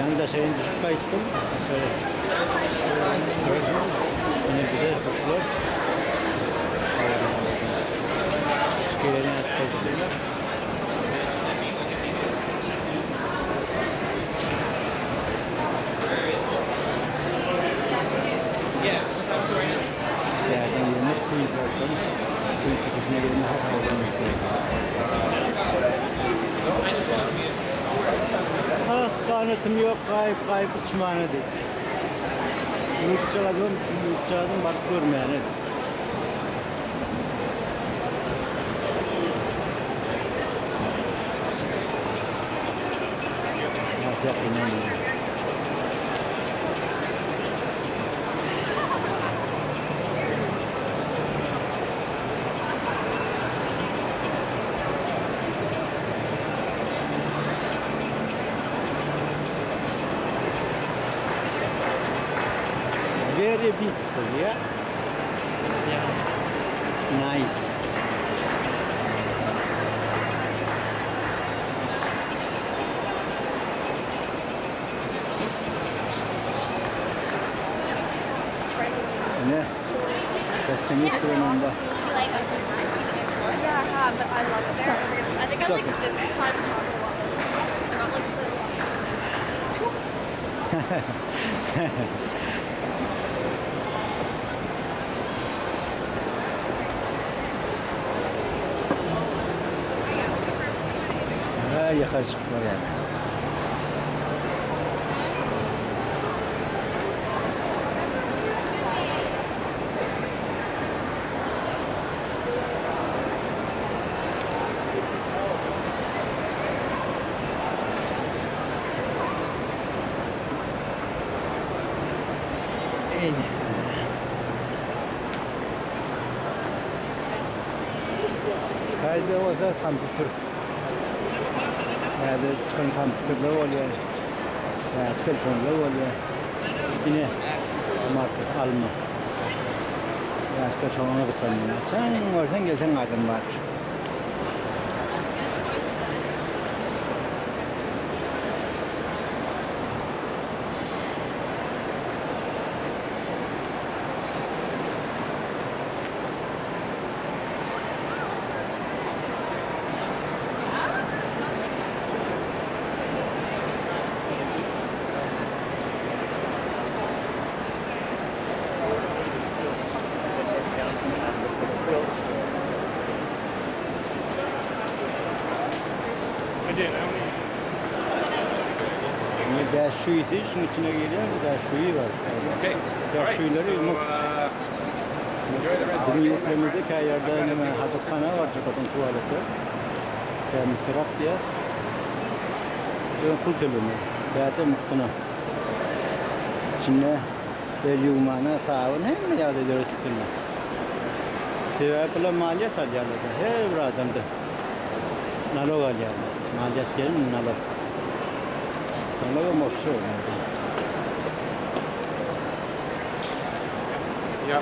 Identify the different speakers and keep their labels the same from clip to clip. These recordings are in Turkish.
Speaker 1: Yani da şeyin düşük kayıttım. Yine güzel kuşlar. Çıkıyerini atlayacaklar. Yerden yemek koyacaklar. Suyun çekisine gelin hep havlamak ah, kanıtım yok, kayıp uçmağına değil. Yurtçaladım, bakıyorum yani. Yok, inanmıyorum. Very beautiful, yeah? Yeah. Nice. Ne? Kesinlikle önünde.
Speaker 2: Yeah, I have, but I love it there. I think I like this time travel a lot. I got like the
Speaker 1: Ha, yakışıklar yani. Kaydı o da kompütür. Yani çıkan kompütürler oluyor. Yani telefonlar oluyor. Yine market alma. Ya işte sonuna tıklanıyor. Sen oradan gelsen adım var. Ders şunun içine geliyor, ders var. Ders şuyları muht. Bizim yurtlarımızdaki her yerde hafızhane var, kadın tuvaleti. Yani sırat diye. Pul tülümü, zaten muhtuna. İçinde belirmana sağın hem yad ediyoruz kimle. Sebepler maliyet alıyorlar. Her adamda. Nalog alıyorlar. Maliyet gelin nalog. Nalog moşu.
Speaker 3: Yep.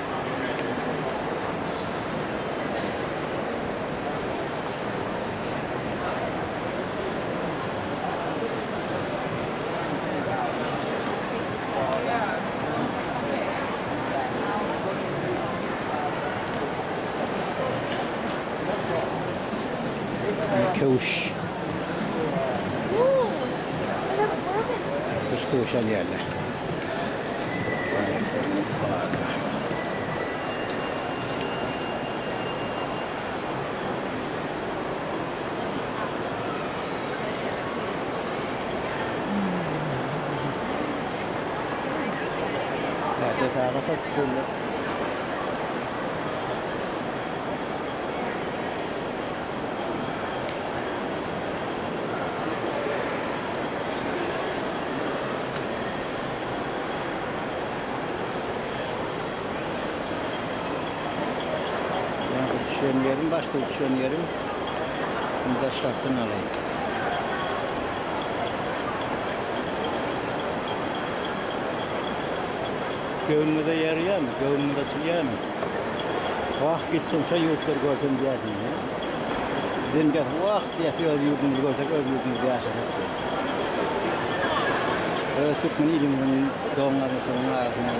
Speaker 1: Kavuş. Kavuş alıyorlar. Ada rasa sepuluh. Uçuşan yerim, başta uçuşan yerim. Bunu da şartını alayım. Gönlüde yer yer mi? Gönlüde açılıyor mu? Vah gitsin şey yurtlar görsün diyerdim ya. Bizim gel vah diyesi öz yurdumuzu görsek öz yurdumuzu yaşadık diye. Türkmen iliminin doğumlarını sonra ağzına